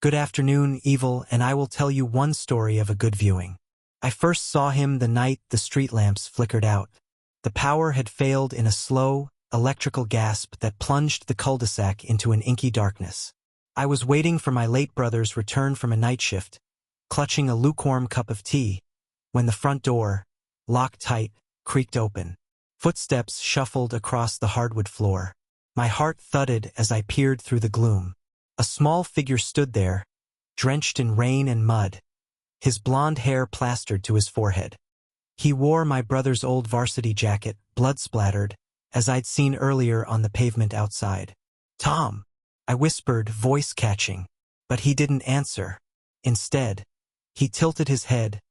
Good afternoon, Evil, and I will tell you one story of a good viewing. I first saw him the night the street lamps flickered out. The power had failed in a slow, electrical gasp that plunged the cul-de-sac into an inky darkness. I was waiting for my late brother's return from a night shift, clutching a lukewarm cup of tea, when the front door, locked tight, creaked open. Footsteps shuffled across the hardwood floor. My heart thudded as I peered through the gloom. A small figure stood there, drenched in rain and mud, his blonde hair plastered to his forehead. He wore my brother's old varsity jacket, blood-splattered, as I'd seen earlier on the pavement outside. "Tom," I whispered, voice catching, but he didn't answer. Instead, he tilted his head,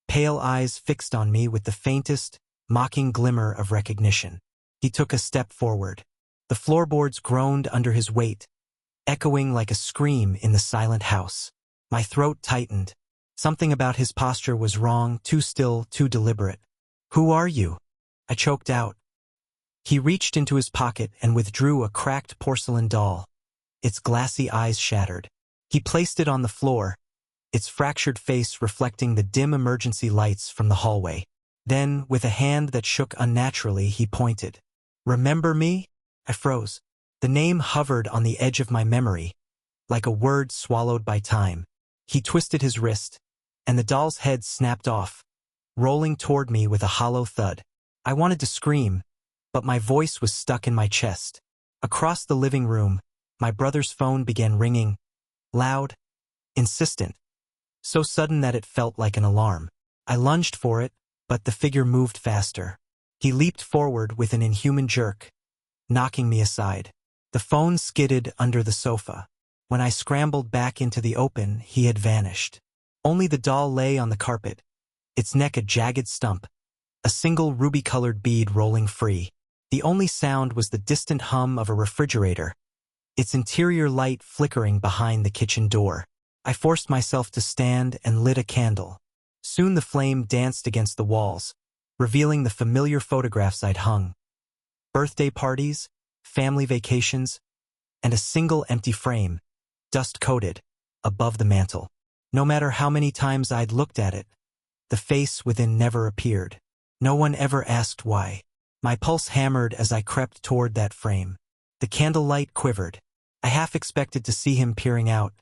pale eyes fixed on me with the faintest, mocking glimmer of recognition. He took a step forward. The floorboards groaned under his weight, echoing like a scream in the silent house. My throat tightened. Something about his posture was wrong, too still, too deliberate. "Who are you?" I choked out. He reached into his pocket and withdrew a cracked porcelain doll, its glassy eyes shattered. He placed it on the floor, its fractured face reflecting the dim emergency lights from the hallway. Then, with a hand that shook unnaturally, he pointed. "Remember me?" I froze. The name hovered on the edge of my memory, like a word swallowed by time. He twisted his wrist, and the doll's head snapped off, rolling toward me with a hollow thud. I wanted to scream, but my voice was stuck in my chest. Across the living room, my brother's phone began ringing, loud, insistent, so sudden that it felt like an alarm. I lunged for it, but the figure moved faster. He leaped forward with an inhuman jerk, knocking me aside. The phone skidded under the sofa. When I scrambled back into the open, he had vanished. Only the doll lay on the carpet, its neck a jagged stump, a single ruby-colored bead rolling free. The only sound was the distant hum of a refrigerator, its interior light flickering behind the kitchen door. I forced myself to stand and lit a candle. Soon the flame danced against the walls, revealing the familiar photographs I'd hung. Birthday parties, family vacations, and a single empty frame, dust-coated, above the mantel. No matter how many times I'd looked at it, the face within never appeared. No one ever asked why. My pulse hammered as I crept toward that frame. The candlelight quivered. I half expected to see him peering out,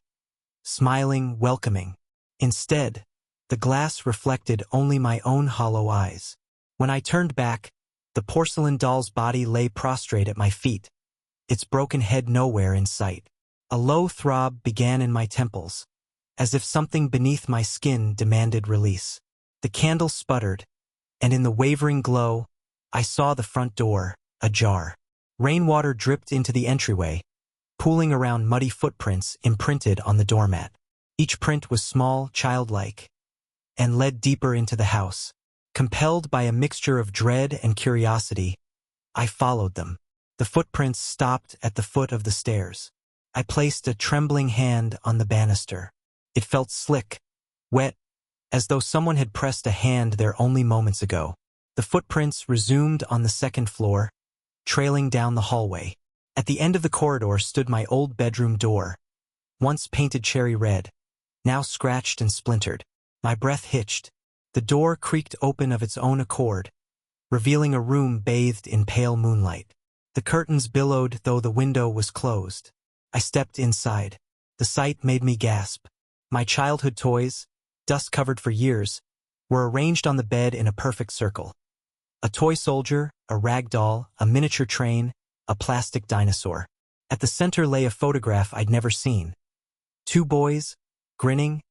smiling, welcoming. Instead, the glass reflected only my own hollow eyes. When I turned back, the porcelain doll's body lay prostrate at my feet, its broken head nowhere in sight. A low throb began in my temples, as if something beneath my skin demanded release. The candle sputtered, and in the wavering glow, I saw the front door, ajar. Rainwater dripped into the entryway, pooling around muddy footprints imprinted on the doormat. Each print was small, childlike, and led deeper into the house. Compelled by a mixture of dread and curiosity, I followed them. The footprints stopped at the foot of the stairs. I placed a trembling hand on the banister. It felt slick, wet, as though someone had pressed a hand there only moments ago. The footprints resumed on the second floor, trailing down the hallway. At the end of the corridor stood my old bedroom door, once painted cherry red, now scratched and splintered. My breath hitched. The door creaked open of its own accord, revealing a room bathed in pale moonlight. The curtains billowed though the window was closed. I stepped inside. The sight made me gasp. My childhood toys, dust-covered for years, were arranged on the bed in a perfect circle. A toy soldier, a rag doll, a miniature train, a plastic dinosaur. At the center lay a photograph I'd never seen. Two boys, grinning,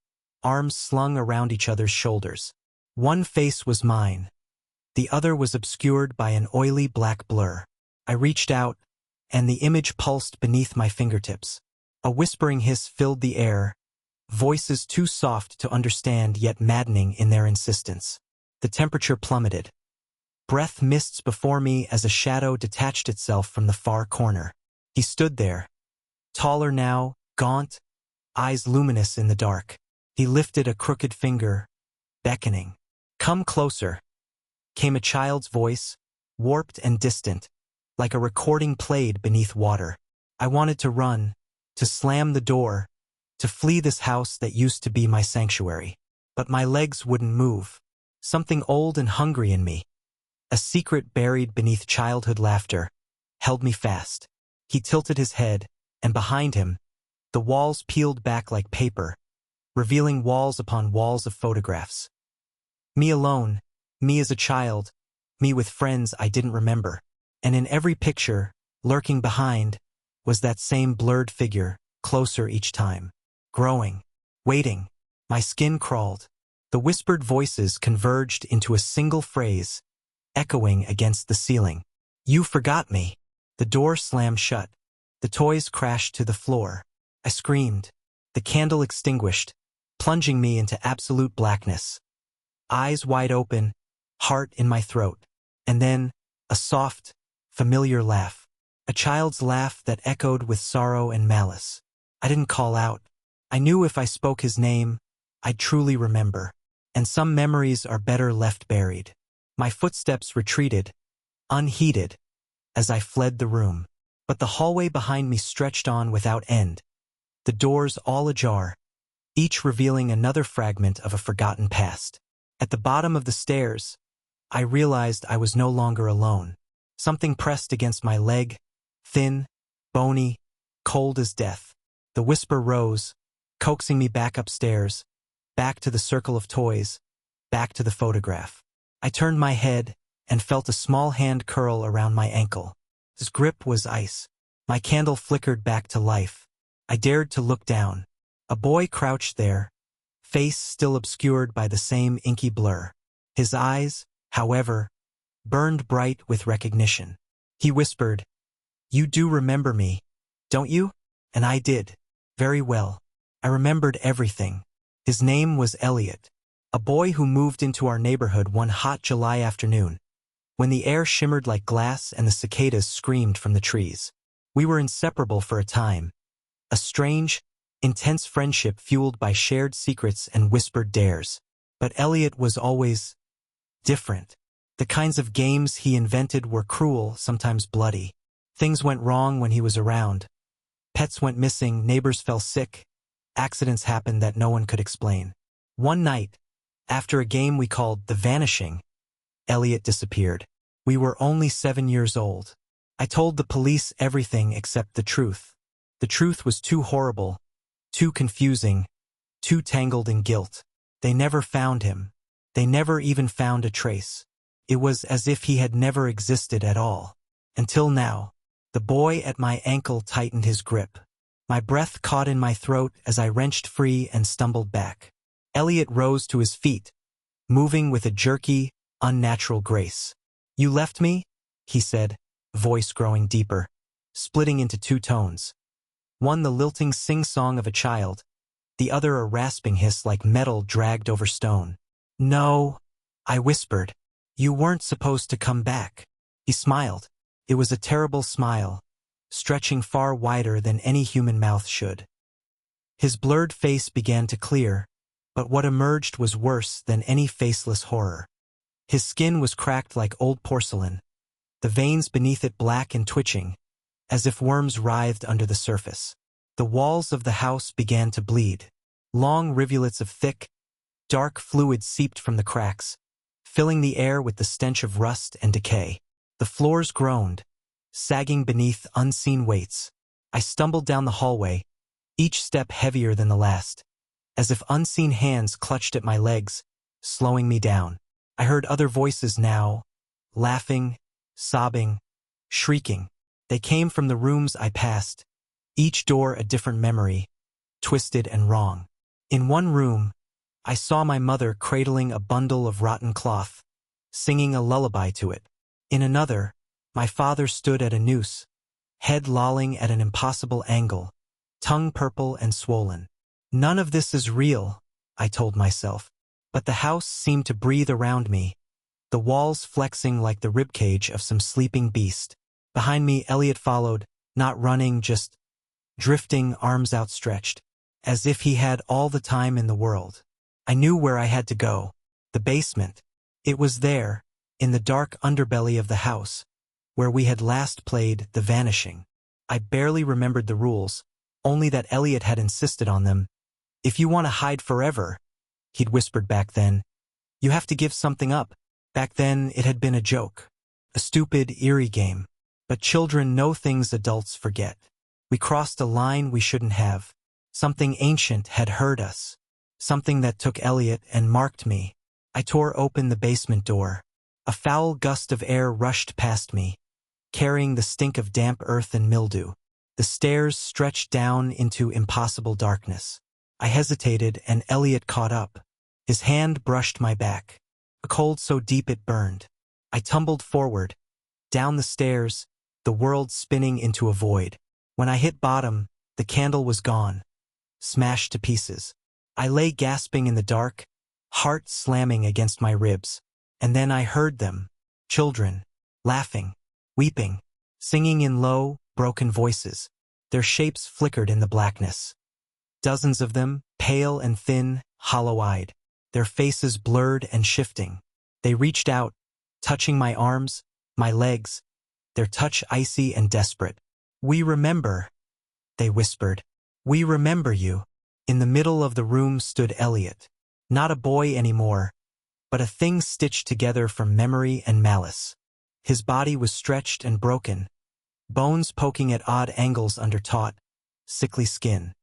arms slung around each other's shoulders. One face was mine. The other was obscured by an oily black blur. I reached out, and the image pulsed beneath my fingertips. A whispering hiss filled the air, voices too soft to understand yet maddening in their insistence. The temperature plummeted. Breath mists before me as a shadow detached itself from the far corner. He stood there, taller now, gaunt, eyes luminous in the dark. He lifted a crooked finger, beckoning. "Come closer," came a child's voice, warped and distant, like a recording played beneath water. I wanted to run, to slam the door, to flee this house that used to be my sanctuary. But my legs wouldn't move. Something old and hungry in me, a secret buried beneath childhood laughter, held me fast. He tilted his head, and behind him, the walls peeled back like paper, revealing walls upon walls of photographs. Me alone, me as a child, me with friends I didn't remember. And in every picture, lurking behind, was that same blurred figure, closer each time. Growing. Waiting. My skin crawled. The whispered voices converged into a single phrase, echoing against the ceiling. You forgot me. The door slammed shut. The toys crashed to the floor. I screamed. The candle extinguished, plunging me into absolute blackness. Eyes wide open, heart in my throat. And then, a soft, familiar laugh. A child's laugh that echoed with sorrow and malice. I didn't call out. I knew if I spoke his name, I'd truly remember. And some memories are better left buried. My footsteps retreated, unheeded, as I fled the room. But the hallway behind me stretched on without end. The doors all ajar, each revealing another fragment of a forgotten past. At the bottom of the stairs, I realized I was no longer alone. Something pressed against my leg, thin, bony, cold as death. The whisper rose, coaxing me back upstairs, back to the circle of toys, back to the photograph. I turned my head and felt a small hand curl around my ankle. His grip was ice. My candle flickered back to life. I dared to look down. A boy crouched there, face still obscured by the same inky blur. His eyes, however, burned bright with recognition. He whispered, "You do remember me, don't you?" And I did. Very well. I remembered everything. His name was Elliott, a boy who moved into our neighborhood one hot July afternoon, when the air shimmered like glass and the cicadas screamed from the trees. We were inseparable for a time, a strange, intense friendship fueled by shared secrets and whispered dares. But Elliott was always different. The kinds of games he invented were cruel, sometimes bloody. Things went wrong when he was around. Pets went missing, neighbors fell sick, accidents happened that no one could explain. One night, after a game we called The Vanishing, Elliott disappeared. We were only 7 years old. I told the police everything except the truth. The truth was too horrible, too confusing, too tangled in guilt. They never found him. They never even found a trace. It was as if he had never existed at all. Until now. The boy at my ankle tightened his grip. My breath caught in my throat as I wrenched free and stumbled back. Elliott rose to his feet, moving with a jerky, unnatural grace. "You left me?" he said, voice growing deeper, splitting into two tones. One the lilting sing-song of a child, the other a rasping hiss like metal dragged over stone. "No," I whispered. "You weren't supposed to come back." He smiled. It was a terrible smile, stretching far wider than any human mouth should. His blurred face began to clear, but what emerged was worse than any faceless horror. His skin was cracked like old porcelain, the veins beneath it black and twitching, as if worms writhed under the surface. The walls of the house began to bleed. Long rivulets of thick, dark fluid seeped from the cracks, filling the air with the stench of rust and decay. The floors groaned, sagging beneath unseen weights. I stumbled down the hallway, each step heavier than the last, as if unseen hands clutched at my legs, slowing me down. I heard other voices now, laughing, sobbing, shrieking. They came from the rooms I passed, each door a different memory, twisted and wrong. In one room, I saw my mother cradling a bundle of rotten cloth, singing a lullaby to it. In another, my father stood at a noose, head lolling at an impossible angle, tongue purple and swollen. None of this is real, I told myself. But the house seemed to breathe around me, the walls flexing like the ribcage of some sleeping beast. Behind me, Elliott followed, not running, just drifting, arms outstretched, as if he had all the time in the world. I knew where I had to go. The basement. It was there, in the dark underbelly of the house, where we had last played The Vanishing. I barely remembered the rules, only that Elliott had insisted on them. "If you want to hide forever," he'd whispered back then, "you have to give something up." Back then, it had been a joke. A stupid, eerie game. But children know things adults forget. We crossed a line we shouldn't have. Something ancient had hurt us. Something that took Elliott and marked me. I tore open the basement door. A foul gust of air rushed past me, carrying the stink of damp earth and mildew. The stairs stretched down into impossible darkness. I hesitated, and Elliott caught up. His hand brushed my back, a cold so deep it burned. I tumbled forward, down the stairs, the world spinning into a void. When I hit bottom, the candle was gone, smashed to pieces. I lay gasping in the dark, heart slamming against my ribs. And then I heard them, children, laughing, weeping, singing in low, broken voices. Their shapes flickered in the blackness. Dozens of them, pale and thin, hollow-eyed, their faces blurred and shifting. They reached out, touching my arms, my legs, their touch icy and desperate. "We remember," they whispered. "We remember you." In the middle of the room stood Elliott, not a boy anymore, but a thing stitched together from memory and malice. His body was stretched and broken, bones poking at odd angles under taut, sickly skin.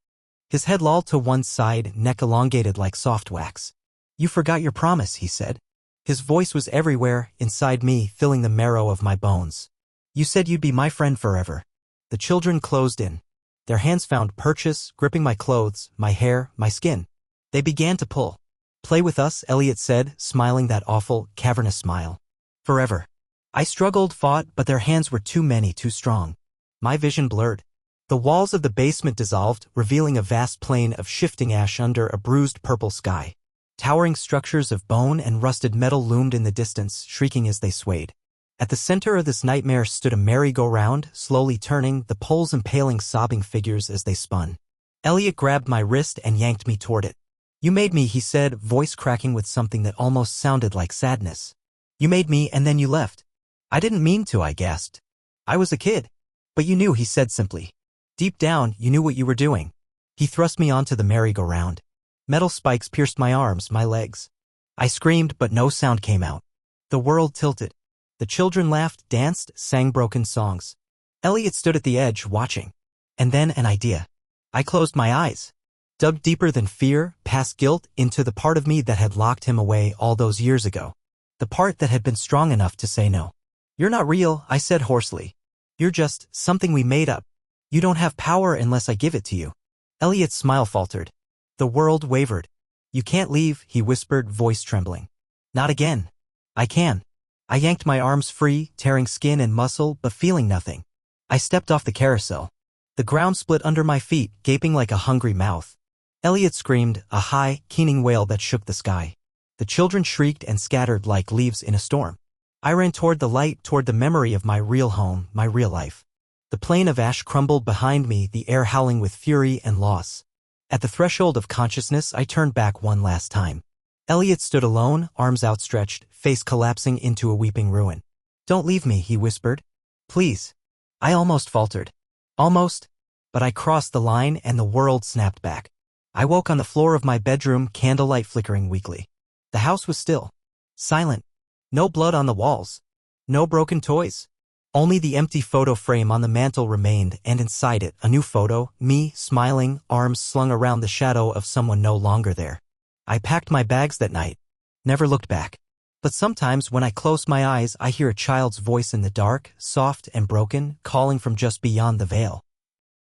His head lolled to one side, neck elongated like soft wax. "You forgot your promise," he said. His voice was everywhere, inside me, filling the marrow of my bones. "You said you'd be my friend forever." The children closed in. Their hands found purchase, gripping my clothes, my hair, my skin. They began to pull. "Play with us," Elliott said, smiling that awful, cavernous smile. "Forever." I struggled, fought, but their hands were too many, too strong. My vision blurred. The walls of the basement dissolved, revealing a vast plain of shifting ash under a bruised purple sky. Towering structures of bone and rusted metal loomed in the distance, shrieking as they swayed. At the center of this nightmare stood a merry-go-round, slowly turning, the poles impaling sobbing figures as they spun. Elliott grabbed my wrist and yanked me toward it. "You made me," he said, voice cracking with something that almost sounded like sadness. "You made me, and then you left." "I didn't mean to," I gasped. "I was a kid." "But you knew," he said simply. "Deep down, you knew what you were doing." He thrust me onto the merry-go-round. Metal spikes pierced my arms, my legs. I screamed, but no sound came out. The world tilted. The children laughed, danced, sang broken songs. Elliott stood at the edge, watching. And then an idea. I closed my eyes, dug deeper than fear, past guilt, into the part of me that had locked him away all those years ago. The part that had been strong enough to say no. "You're not real," I said hoarsely. "You're just something we made up. You don't have power unless I give it to you." Elliott's smile faltered. The world wavered. "You can't leave," he whispered, voice trembling. "Not again." "I can." I yanked my arms free, tearing skin and muscle, but feeling nothing. I stepped off the carousel. The ground split under my feet, gaping like a hungry mouth. Elliott screamed, a high, keening wail that shook the sky. The children shrieked and scattered like leaves in a storm. I ran toward the light, toward the memory of my real home, my real life. The plain of ash crumbled behind me, the air howling with fury and loss. At the threshold of consciousness, I turned back one last time. Elliott stood alone, arms outstretched, face collapsing into a weeping ruin. "Don't leave me," he whispered. "Please." I almost faltered. Almost. But I crossed the line and the world snapped back. I woke on the floor of my bedroom, candlelight flickering weakly. The house was still. Silent. No blood on the walls. No broken toys. Only the empty photo frame on the mantel remained, and inside it, a new photo, me, smiling, arms slung around the shadow of someone no longer there. I packed my bags that night. Never looked back. But sometimes when I close my eyes, I hear a child's voice in the dark, soft and broken, calling from just beyond the veil.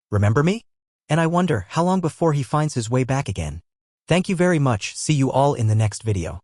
"Remember me?" And I wonder how long before he finds his way back again. Thank you very much. See you all in the next video.